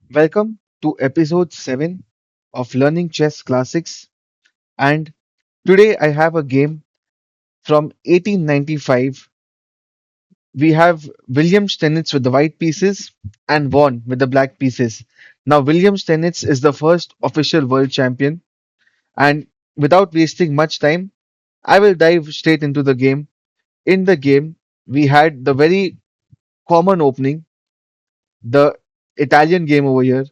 Welcome to episode 7 of Learning Chess Classics. And today I have a game from 1895. We have William Steinitz with the white pieces and Vaughan with the black pieces. Now, William Steinitz is the first official world champion. And without wasting much time, I will dive straight into the game. In the game, we had the very common opening, the Italian game over here.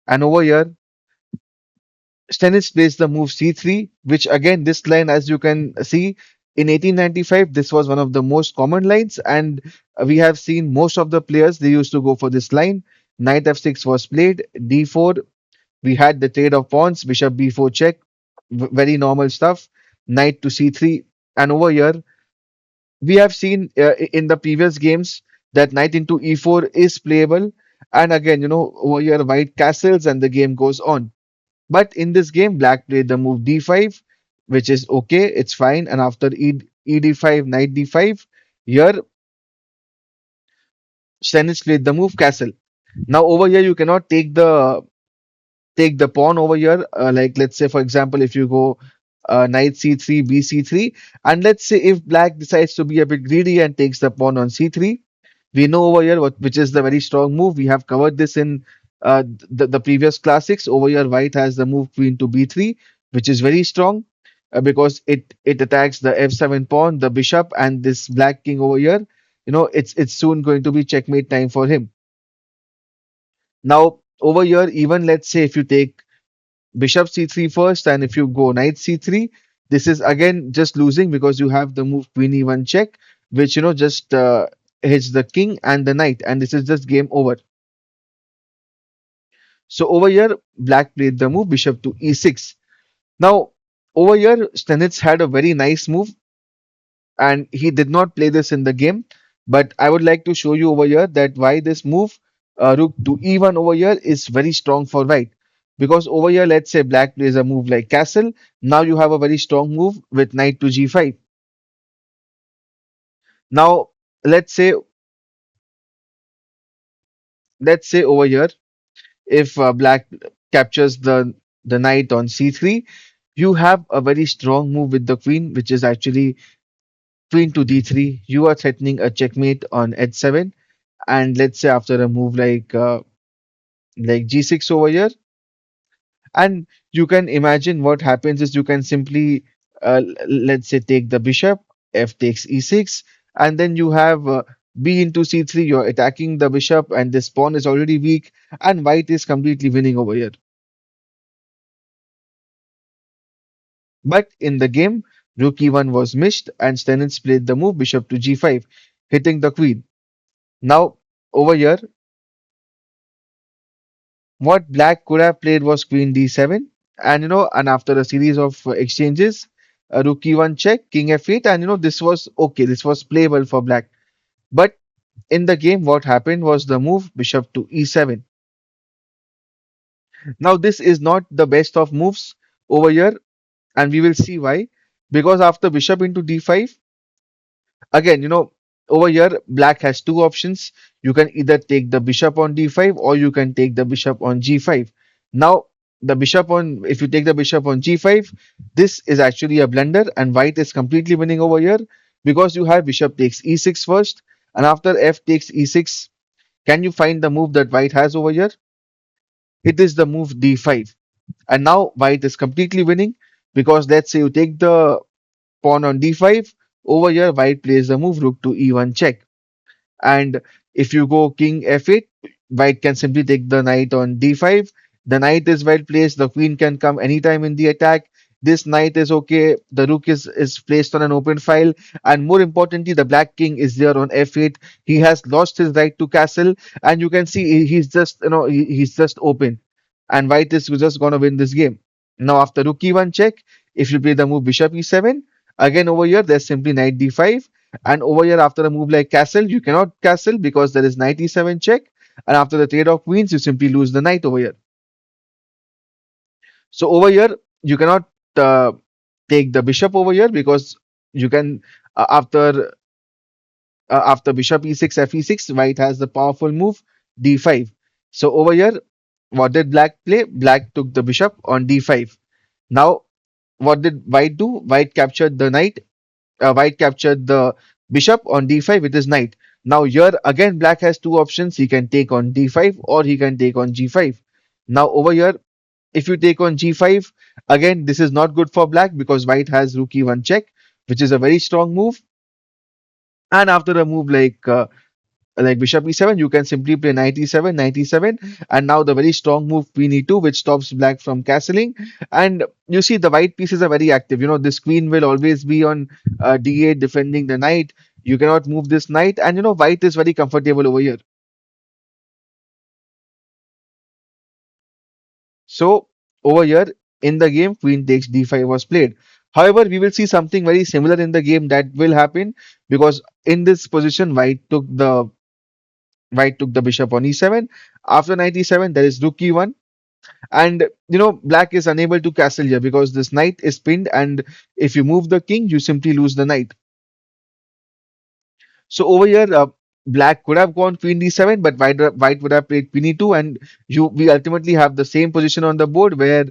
And over here, Stennis plays the move c3, which again, this line, as you can see, in 1895, this was one of the most common lines, and we have seen most of the players they used to go for this line. Knight f6 was played, d4. We had the trade of pawns, bishop b4 check, very normal stuff. Knight to c3, and over here we have seen in the previous games that knight into e4 is playable, and again, over here white castles, and the game goes on. But in this game, black played the move d5, which is okay, it's fine. And after ed5, knight d5, here Stennis played the move castle. Now over here, you cannot take the pawn over here. Like let's say, for example, if you go knight c3, bc3, and let's say if black decides to be a bit greedy and takes the pawn on c3, we know over here which is the very strong move. We have covered this in the previous classics. Over here, white has the move queen to b3, which is very strong because it attacks the f7 pawn, the bishop, and this black king over here. It's soon going to be checkmate time for him. Now over here, even let's say if you take bishop c3 first, and if you go knight c3, this is again just losing because you have the move queen e1 check, which just hits the king and the knight, and this is just game over. So over here, black played the move bishop to e6. Now over here, Stenitz had a very nice move, and he did not play this in the game, but I would like to show you over here that why this move rook to e1 over here is very strong for white. Because over here, let's say black plays a move like castle. Now you have a very strong move with knight to g5. Now let's say let's say over here, if black captures the knight on c3, you have a very strong move with the queen, which is actually queen to d3. You are threatening a checkmate on h7, and let's say after a move like g6 over here, and you can imagine what happens is you can simply let's say take the bishop, f takes e6, and then you have b into c3. You're attacking the bishop, and this pawn is already weak, and white is completely winning over here. But in the game, rook e1 was missed, and Stenitz played the move bishop to g5, hitting the queen. Now over here, what black could have played was queen d7, and and after a series of exchanges, rook e1 check, king f8, and this was okay. This was playable for black. But in the game, what happened was the move bishop to e7. Now this is not the best of moves over here, and we will see why. Because after bishop into d5, again, over here, black has two options. You can either take the bishop on d5, or you can take the bishop on g5. Now, if you take the bishop on g5, this is actually a blunder, and white is completely winning over here because you have bishop takes e6 first, and after f takes e6, can you find the move that white has over here? It is the move d5. And now white is completely winning because let's say you take the pawn on d5. Over here, white plays the move rook to e1 check. And if you go king f8, white can simply take the knight on d5. The knight is well placed. The queen can come anytime in the attack. This knight is okay. The rook is placed on an open file. And more importantly, the black king is there on f8. He has lost his right to castle. And you can see he's just, he's just open. And white is just going to win this game. Now, after rook e1 check, if you play the move bishop e7, again over here, there's simply knight d5. And over here, after a move like castle, you cannot castle because there is knight e7 check. And after the trade of queens, you simply lose the knight over here. So over here, you cannot uh, take the bishop over here because you can after bishop e6 f e6, white has the powerful move d5. So over here, what did black play? Black took the bishop on d5. Now, what did white do? White captured the knight. White captured the bishop on d5 with his knight. Now, here again, black has two options. He can take on d5 or he can take on g5. Now, over here, if you take on g5, again, this is not good for black because white has rook e1 check, which is a very strong move. And after a move like bishop e7, you can simply play knight e7, knight e7, and now the very strong move queen e2, which stops black from castling. And you see the white pieces are very active. This queen will always be on d8 defending the knight. You cannot move this knight, and white is very comfortable over here. So over here in the game, queen takes d5 was played. However, we will see something very similar in the game that will happen because in this position, white took the bishop on e7. After knight e7, there is rook e1. And black is unable to castle here because this knight is pinned, and if you move the king, you simply lose the knight. So over here, black could have gone queen d7, but white would have played queen e2, and we ultimately have the same position on the board where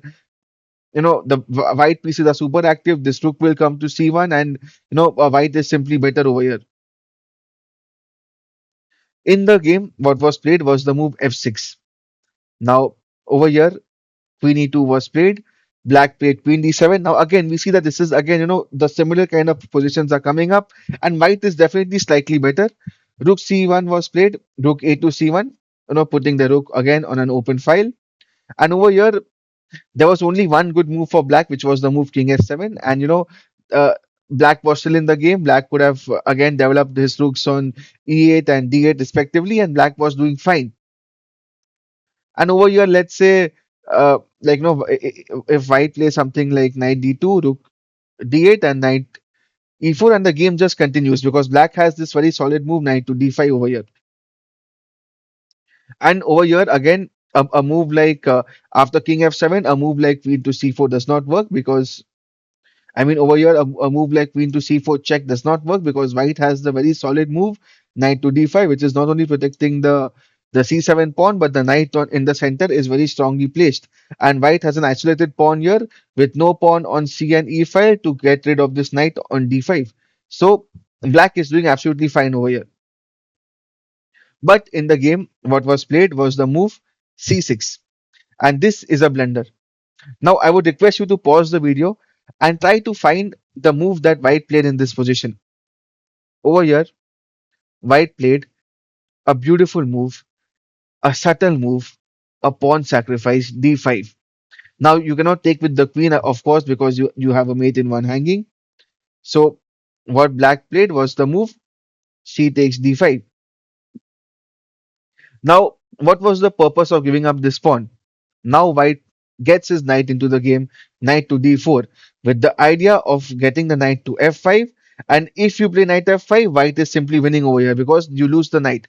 the white pieces are super active. This rook will come to c1, and white is simply better over here. In the game, what was played was the move f6. Now over here, queen e2 was played. Black played queen d7. Now again, we see that this is again, the similar kind of positions are coming up, and white is definitely slightly better. Rook c1 was played. Rook a2 c1. Putting the rook again on an open file. And over here, there was only one good move for black, which was the move king f7. And uh, black was still in the game. Black could have again developed his rooks on e8 and d8 respectively, and black was doing fine. And over here, let's say, if white plays something like knight d2, rook d8, and knight e4, and the game just continues because black has this very solid move knight to d5 over here. And over here, again, a move like after king f7, a move like queen to c4 does not work because I mean, over here, a move like queen to c4 check does not work because white has the very solid move, knight to d5, which is not only protecting the c7 pawn, but the knight in the center is very strongly placed. And white has an isolated pawn here with no pawn on c and e file to get rid of this knight on d5. So black is doing absolutely fine over here. But in the game, what was played was the move c6. And this is a blunder. Now, I would request you to pause the video and try to find the move that white played in this position. Over here, white played a beautiful move, a subtle move, a pawn sacrifice, d5. Now, you cannot take with the queen, of course, because you have a mate in one hanging. So, what black played was the move c takes d5. Now, what was the purpose of giving up this pawn? Now white gets his knight into the game, knight to d4, with the idea of getting the knight to f5. And if you play knight f5, white is simply winning over here because you lose the knight.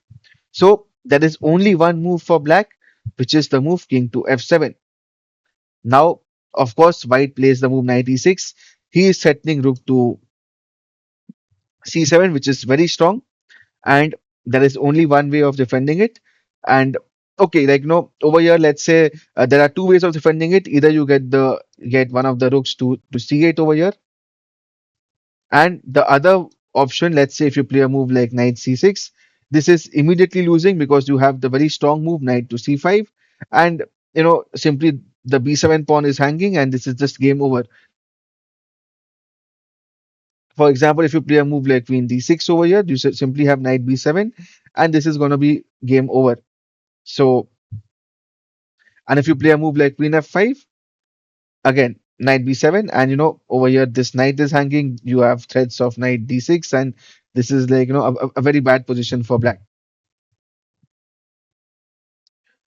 So there is only one move for black, which is the move king to f7. Now, of course, white plays the move knight e6. He is threatening rook to c7, which is very strong, and there is only one way of defending it. And okay, over here, let's say there are two ways of defending it. Either you get one of the rooks to c8 over here, and the other option, let's say if you play a move like knight c6, this is immediately losing because you have the very strong move knight to c5, and simply the b7 pawn is hanging, and this is just game over. For example, if you play a move like queen d6 over here, you simply have knight b7, and this is going to be game over. So, and if you play a move like queen f5, again, knight b7, and over here, this knight is hanging. You have threats of knight d6, and this is like, a very bad position for black.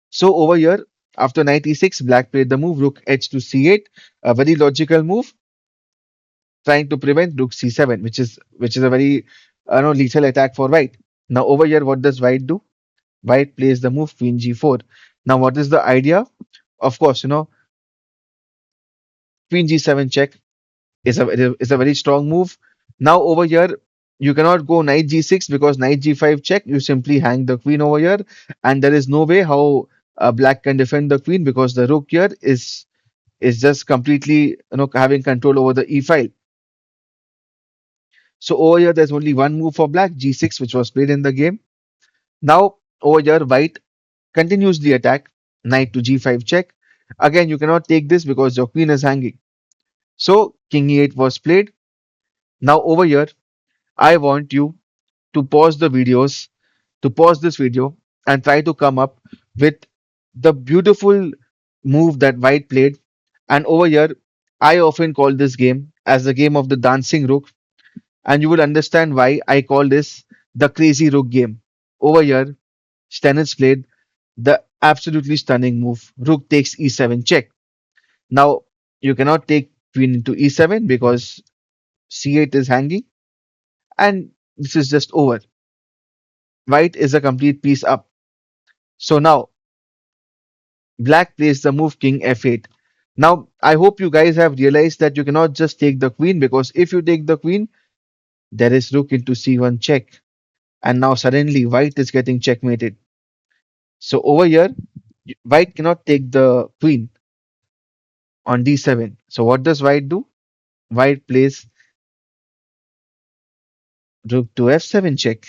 So, over here, after knight e6, black played the move rook h to c8, a very logical move, trying to prevent rook c7, which is a very lethal attack for white. Now, over here, what does white do? White plays the move queen g4. Now, what is the idea? Of course, queen g7 check is a very strong move. Now over here, you cannot go knight g6 because knight g5 check. You simply hang the queen over here, and there is no way how black can defend the queen because the rook here is just completely having control over the e file. So over here there's only one move for black, g6, which was played in the game. Now over here white continues the attack, knight to g5 check. Again, you cannot take this because your queen is hanging. So king e8 was played. Now over here, I want you to pause this video and try to come up with the beautiful move that white played. And over here, I often call this game as the game of the dancing rook, and you will understand why I call this the crazy rook game. Over here, Stennis played the absolutely stunning move. Rook takes e7 check. Now, you cannot take queen into e7 because c8 is hanging, and this is just over. White is a complete piece up. So now, black plays the move king f8. Now, I hope you guys have realized that you cannot just take the queen, because if you take the queen, there is rook into c1 check. And now suddenly white is getting checkmated. So over here, white cannot take the queen on d7. So what does white do? White plays rook to f7 check.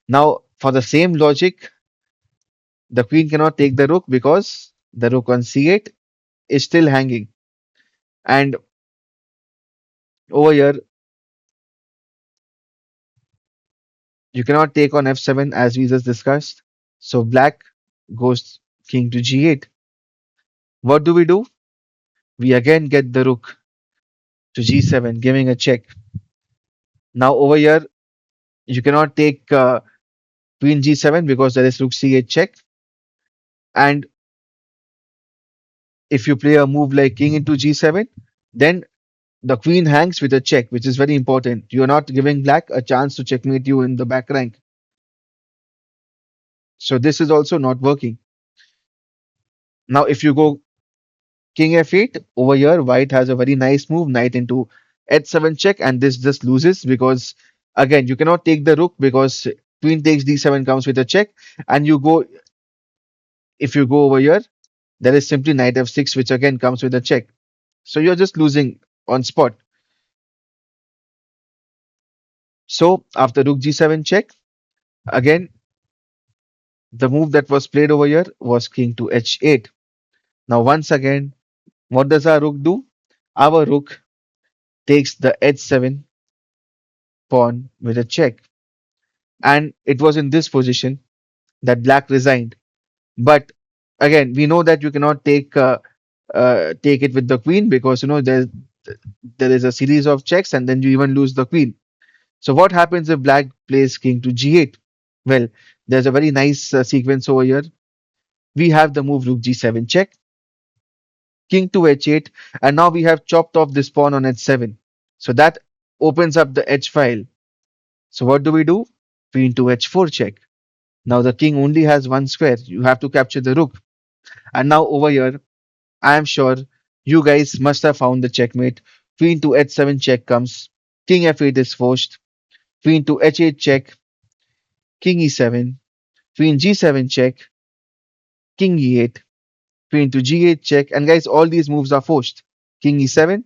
Now, for the same logic, the queen cannot take the rook because the rook on c8 is still hanging. And over here, you cannot take on f7 as we just discussed. So black goes king to g8. What do? We again get the rook to g7, giving a check. Now over here, you cannot take queen g7 because there is rook c8 check. And if you play a move like king into g7, then the queen hangs with a check, which is very important. You're not giving black a chance to checkmate you in the back rank. So this is also not working. Now, if you go king f8, over here, white has a very nice move, knight into h7 check, and this just loses because, again, you cannot take the rook because queen takes d7 comes with a check, and if you go over here, there is simply knight f6, which again comes with a check. So you're just losing on spot. So after rook g7 check, again, the move that was played over here was king to h8. Now, once again, what does our rook do? Our rook takes the h7 pawn with a check. And it was in this position that black resigned. But again, we know that you cannot take it with the queen because there is a series of checks and then you even lose the queen. So what happens if black plays king to g8? Well, there's a very nice sequence over here. We have the move rook g7 check, king to h8, and now we have chopped off this pawn on h7. So that opens up the h file. So what do? Queen to h4 check. Now the king only has one square. You have to capture the rook. And now over here, I am sure you guys must have found the checkmate. Queen to h7 check comes. King f8 is forced. Queen to h8 check. King e7. Queen g7 check. King e8. Queen to g8 check. And guys, all these moves are forced. King e7.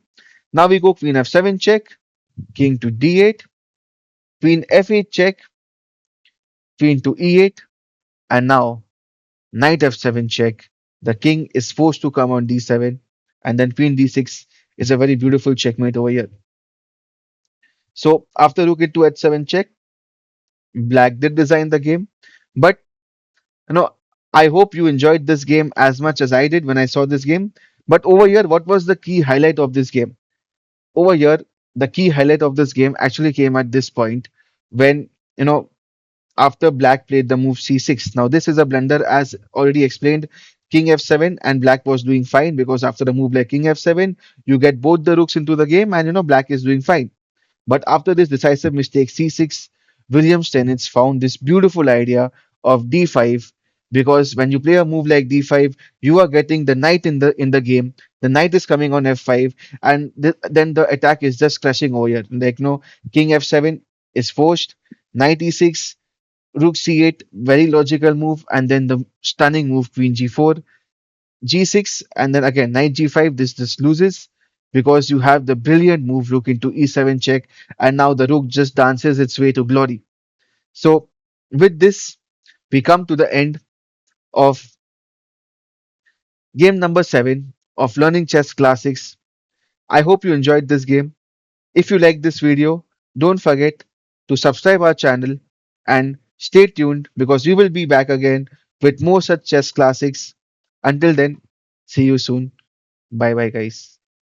Now we go queen f7 check. King to d8. Queen f8 check. Queen to e8. And now knight f7 check. The king is forced to come on d7, and then queen d6 is a very beautiful checkmate over here. So after rook into h7 check, black did design the game, but you know I hope you enjoyed this game as much as I did when I saw this game. But over here, what was the key highlight of this game? Over here, the key highlight of this game actually came at this point when you know after black played the move c6. Now this is a blunder as already explained. King f7 and black was doing fine because after a move like king f7, you get both the rooks into the game and black is doing fine. But after this decisive mistake c6, Wilhelm Steinitz found this beautiful idea of d5, because when you play a move like d5, you are getting the knight in the game. The knight is coming on f5, and then the attack is just crashing over here. Like king f7 is forced, knight e6, Rook c8, very logical move, and then the stunning move queen g4, g6, and then again knight g5. This just loses because you have the brilliant move rook into e7 check, and now the rook just dances its way to glory. So with this, we come to the end of game number 7 of Learning Chess Classics. I hope you enjoyed this game. If you like this video, don't forget to subscribe our channel and stay tuned because we will be back again with more such chess classics. Until then, see you soon. Bye bye, guys.